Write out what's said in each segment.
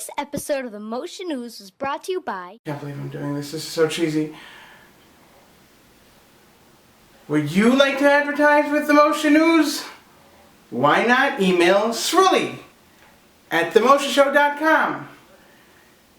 This episode of the Moshe News was brought to you by... I can't believe I'm doing this. This is so cheesy. Would you like to advertise with the Moshe News? Why not email Shirley@themosheshow.com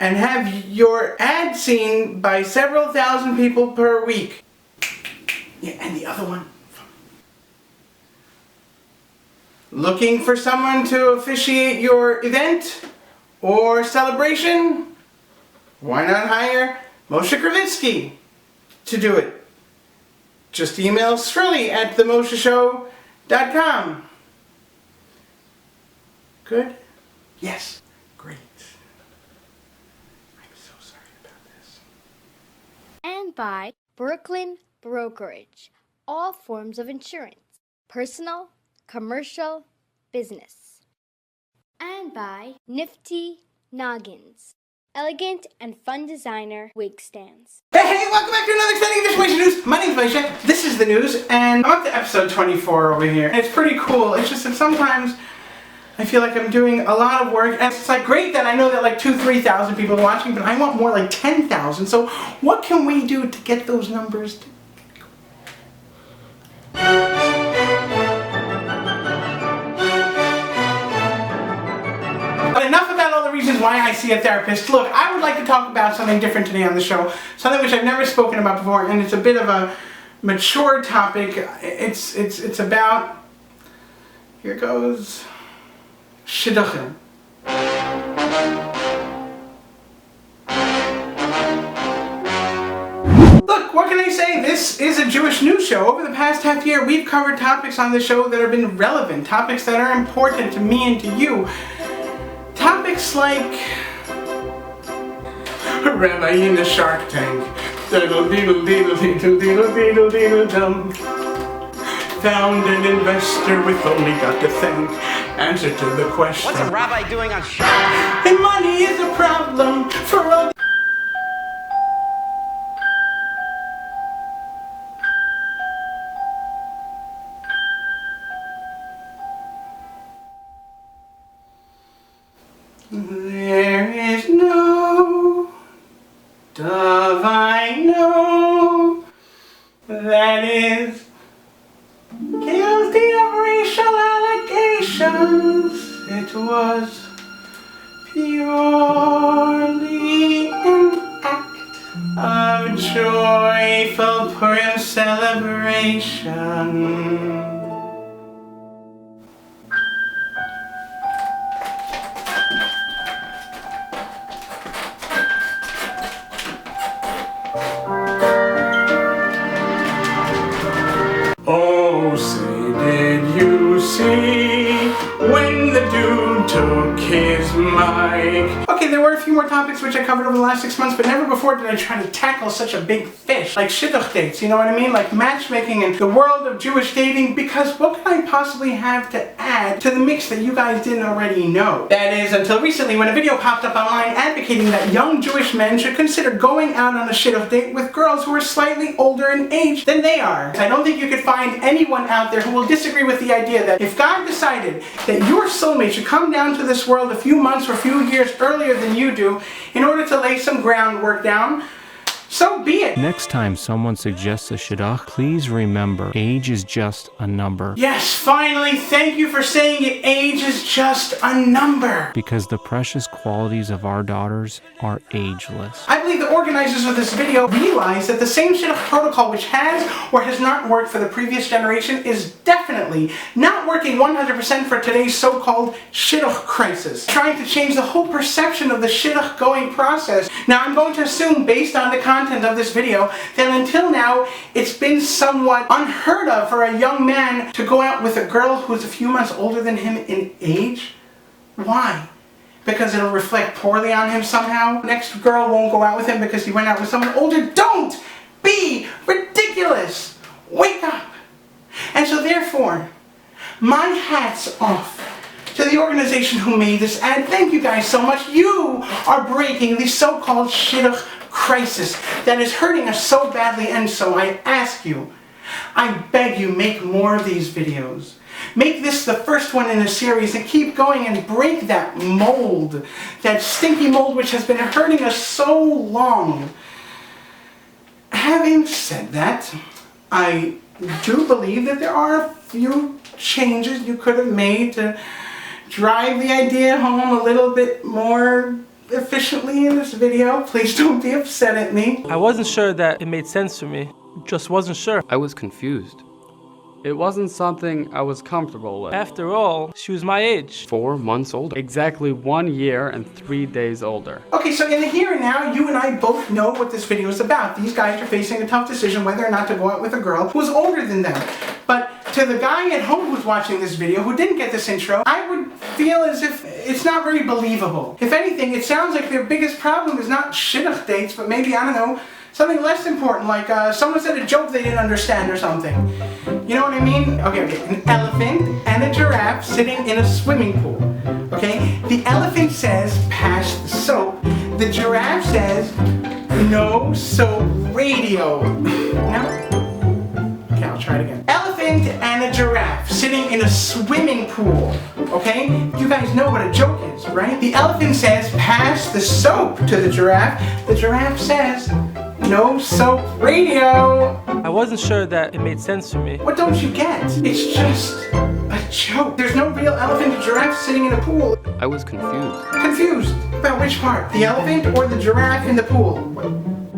and have your ad seen by several thousand people per week. Yeah, and the other one. Looking for someone to officiate your event or celebration? Why not hire Moshe Kravitsky to do it? Just email Shirley@themosheshow.com. Good? Yes. Great. I'm so sorry about this. And by Brooklyn Brokerage. All forms of insurance. Personal, commercial, business. And by Nifty Noggins. Elegant and fun designer wig stands. Hey, welcome back to another exciting edition of Moshe News. My name's Moshe. This is the news, and I'm up to episode 24 over here. And it's pretty cool. It's just that sometimes I feel like I'm doing a lot of work, and it's like great that I know that like 2,000-3,000 people are watching, but I want more like 10,000. So what can we do to get those numbers to... But enough about all the reasons why I see a therapist. Look, I would like to talk about something different today on the show. Something which I've never spoken about before, and it's a bit of a mature topic. It's about... Here goes... Shidduchim. Look, what can I say? This is a Jewish news show. Over the past half year, we've covered topics on the show that have been relevant, topics that are important to me and to you. Topics like Rabbi in the Shark Tank. Diddle diddle diddle diddle diddle diddle diddle dum. Found an investor with only got to thank. Answer to the question. What's a rabbi doing on Shark Tank? And money is a problem for all. There is no dove I know that is guilty of racial allegations. It was purely an act of joyful Purim celebration. Oh, say did you see when the dude took his mic? Okay, there were a few more topics which I covered over the last 6 months, but never before did I try to tackle such a big fish, like Shidduch dates, you know what I mean? Like matchmaking and the world of Jewish dating, because what could I possibly have to add to the mix that you guys didn't already know? That is, until recently when a video popped up online advocating that young Jewish men should consider going out on a Shidduch date with girls who are slightly older in age than they are. I don't think you could find anyone out there who will disagree with the idea that if God decided that your soulmate should come down to this world a few months or a few years earlier than you do in order to lay some groundwork down, so be it. Next time someone suggests a Shidduch, please remember, age is just a number. Yes, finally, thank you for saying it. Age is just a number. Because the precious qualities of our daughters are ageless. I believe the organizers of this video realize that the same Shidduch protocol which has or has not worked for the previous generation is definitely not working 100% for today's so-called Shidduch crisis. Trying to change the whole perception of the Shidduch going process. Now, I'm going to assume, based on the content of this video, that until now, it's been somewhat unheard of for a young man to go out with a girl who's a few months older than him in age. Why? Because it'll reflect poorly on him somehow? Next girl won't go out with him because he went out with someone older? Don't be ridiculous! Wake up! And so therefore, my hat's off to the organization who made this ad. Thank you guys so much. You are breaking the so-called Shidduch crisis that is hurting us so badly, and so I ask you, I beg you, make more of these videos. make this the first one in a series and keep going and break that mold, that stinky mold which has been hurting us so long. Having said that, I do believe that there are a few changes you could have made to drive the idea home a little bit more efficiently in this video. Please don't be upset at me. I wasn't sure that it made sense for me. Just wasn't sure. I was confused. It wasn't something I was comfortable with. After all, she was my age. 4 months older. Exactly 1 year and 3 days older. Okay, so in the here and now, you and I both know what this video is about. These guys are facing a tough decision whether or not to go out with a girl who's older than them. But to the guy at home who's watching this video who didn't get this intro, I would feel as if it's not very believable. If anything, it sounds like their biggest problem is not Shidduch dates, but maybe, I don't know, something less important, like someone said a joke they didn't understand or something. You know what I mean? Okay, an elephant and a giraffe sitting in a swimming pool. Okay? The elephant says, pass the soap. The giraffe says, no soap radio. No? Okay, I'll try it again. Elephant and a giraffe sitting in a swimming pool. Okay? You guys know what a joke is, right? The elephant says, pass the soap to the giraffe. The giraffe says, no soap radio. I wasn't sure that it made sense for me. What don't you get? It's just a joke. There's no real elephant or giraffe sitting in a pool. I was confused. Confused? About which part? The elephant or the giraffe in the pool?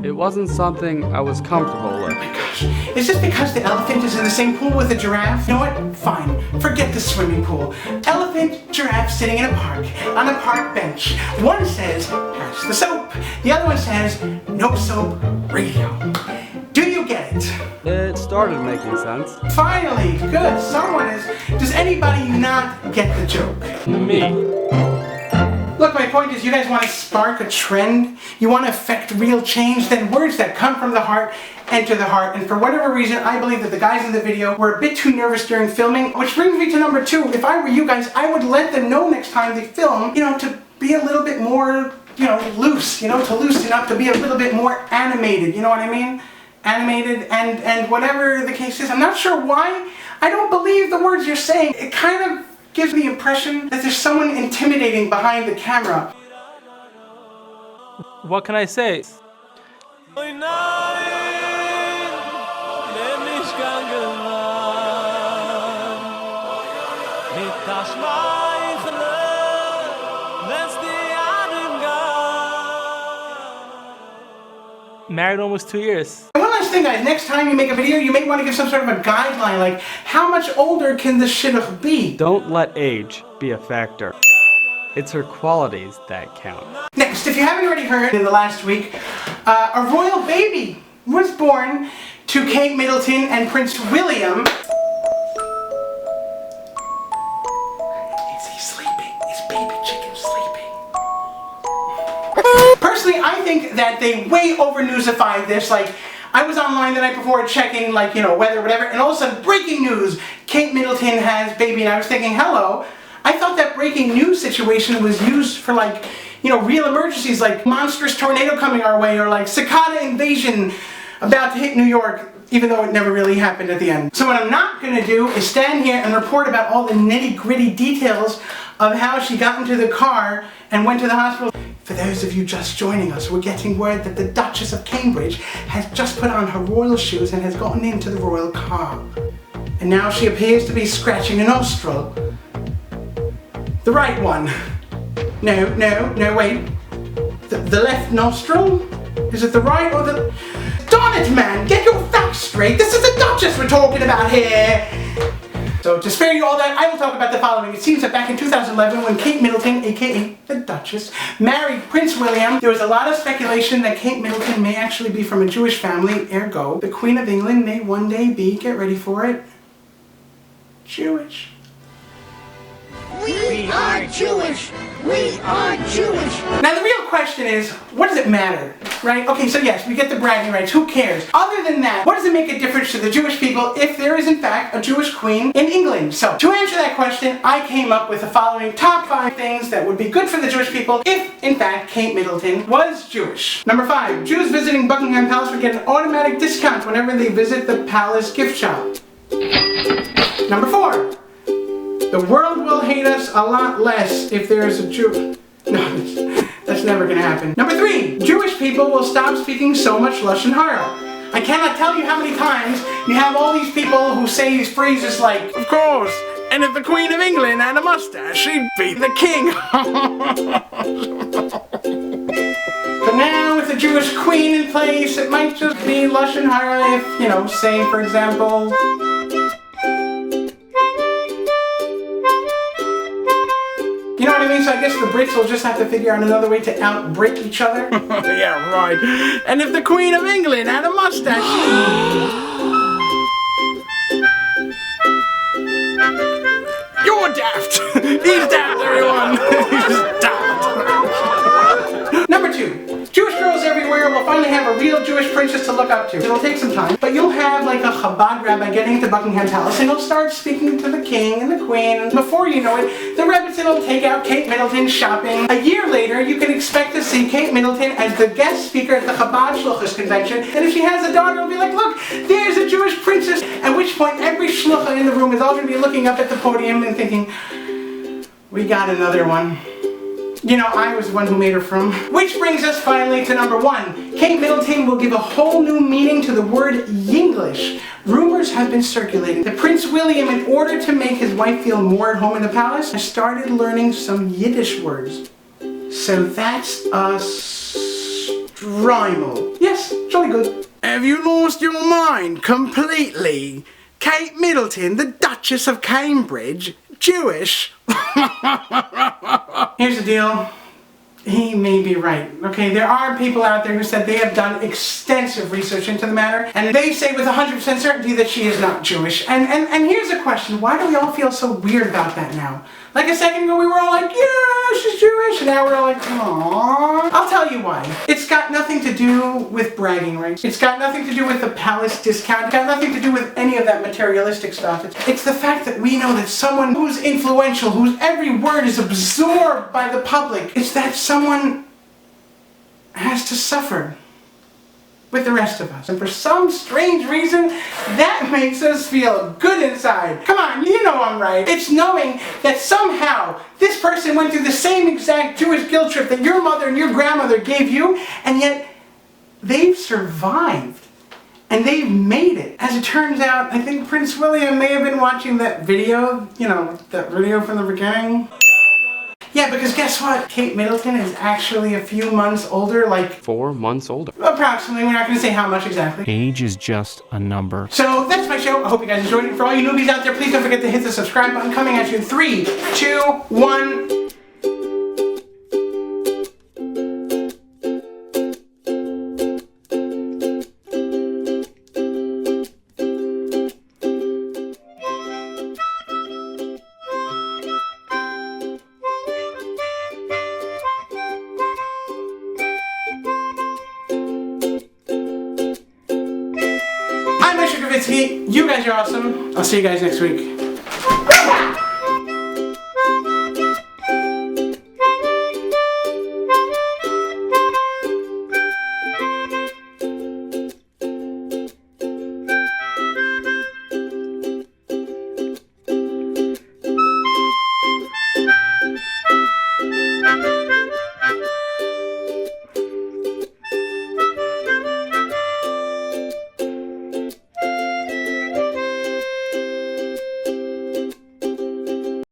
It wasn't something I was comfortable with. Oh my gosh. Is this because the elephant is in the same pool with the giraffe? You know what? Fine. Forget the swimming pool. Elephant, giraffe sitting in a park, on a park bench. One says, pass the soap. The other one says, no soap radio. Do you get it? It started making sense. Finally, good. Someone is. Does anybody not get the joke? Me. Look, my point is, you guys want to spark a trend? You want to affect real change? Then words that come from the heart enter the heart. And for whatever reason, I believe that the guys in the video were a bit too nervous during filming. Which brings me to number 2. If I were you guys, I would let them know next time they film, to be a little bit more, loose, to loosen up, to be a little bit more animated. You know what I mean? Animated and whatever the case is. I'm not sure why. I don't believe the words you're saying. It kind of gives the impression that there's someone intimidating behind the camera. What can I say? Married almost 2 years. And one last thing, guys, next time you make a video, you may want to give some sort of a guideline, like how much older can the Shidduch be? Don't let age be a factor. It's her qualities that count. Next, if you haven't already heard, in the last week, a royal baby was born to Kate Middleton and Prince William. Is he sleeping? Is baby chicken sleeping? Personally, I think that they way over-newsified this. Like, I was online the night before checking, weather, whatever, and all of a sudden, breaking news, Kate Middleton has baby, and I was thinking, hello. I thought that breaking news situation was used for, real emergencies, like monstrous tornado coming our way, or like cicada invasion about to hit New York, even though it never really happened at the end. So what I'm not going to do is stand here and report about all the nitty-gritty details of how she got into the car and went to the hospital. For those of you just joining us, we're getting word that the Duchess of Cambridge has just put on her royal shoes and has gotten into the royal car. And now she appears to be scratching a nostril. The right one. No, wait. The left nostril? Is it the right or the... Darn it, man! Get your facts straight! This is the Duchess we're talking about here! So, to spare you all that, I will talk about the following. It seems that back in 2011, when Kate Middleton, aka the Duchess, married Prince William, there was a lot of speculation that Kate Middleton may actually be from a Jewish family, ergo, the Queen of England may one day be, get ready for it, Jewish. We are Jewish! We are Jewish! Now the real question is, what does it matter, right? Okay, so yes, we get the bragging rights, who cares? Other than that, what does it make a difference to the Jewish people if there is in fact a Jewish queen in England? So, to answer that question, I came up with the following top 5 things that would be good for the Jewish people if, in fact, Kate Middleton was Jewish. Number 5, Jews visiting Buckingham Palace would get an automatic discount whenever they visit the palace gift shop. Number 4, The world will hate us a lot less if there's a Jew. No, that's never gonna happen. Number 3, Jewish people will stop speaking so much Lashon Hara. I cannot tell you how many times you have all these people who say these phrases like, of course, and if the Queen of England had a mustache, she'd be the king. But now with the Jewish queen in place, it might just be Lashon Hara if, you know, say for example, you know what I mean? So I guess the Brits will just have to figure out another way to outbreak each other. Yeah, right. And if the Queen of England had a mustache. You're daft. He's daft, everyone. He's daft. Number 2. Jewish girls everywhere will finally have a real Jewish princess to look up to. It'll take some time, but you'll have like a Chabad rabbi getting into Buckingham Palace and he'll start speaking to the king and the queen, and before you know it, the Rebbitzin will take out Kate Middleton shopping. A year later, you can expect to see Kate Middleton as the guest speaker at the Chabad Shluchas convention, and if she has a daughter, it'll be like, look, there's a Jewish princess, at which point every shlucha in the room is all going to be looking up at the podium and thinking, we got another one. You know, I was the one who made her from. Which brings us finally to number 1. Kate Middleton will give a whole new meaning to the word Yinglish. Rumors have been circulating that Prince William, in order to make his wife feel more at home in the palace, has started learning some Yiddish words. So that's a Strimal. Yes, jolly good. Have you lost your mind completely? Kate Middleton, the Duchess of Cambridge, Jewish? Here's the deal. He may be right. Okay, there are people out there who said they have done extensive research into the matter, and they say with 100% certainty that she is not Jewish. And here's a question. Why do we all feel so weird about that now? Like a second ago we were all like, yeah, she's Jewish, and now we're all like, aww. I'll tell you why. It's got nothing to do with bragging rights. It's got nothing to do with the palace discount. It's got nothing to do with any of that materialistic stuff. It's the fact that we know that someone who's influential, whose every word is absorbed by the public, it's that someone has to suffer with the rest of us. And for some strange reason, that makes us feel good inside. Come on, you know I'm right. It's knowing that somehow this person went through the same exact Jewish guilt trip that your mother and your grandmother gave you, and yet they've survived. And they've made it. As it turns out, I think Prince William may have been watching that video, you know, that video from the beginning. Yeah, because guess what? Kate Middleton is actually a few months older, like 4 months older. approximately. We're not going to say how much exactly. Age is just a number. So that's my show. I hope you guys enjoyed it. For all you newbies out there, please don't forget to hit the subscribe button. Coming at you in 3, 2, 1. I'm Moshe. You guys are awesome. I'll see you guys next week.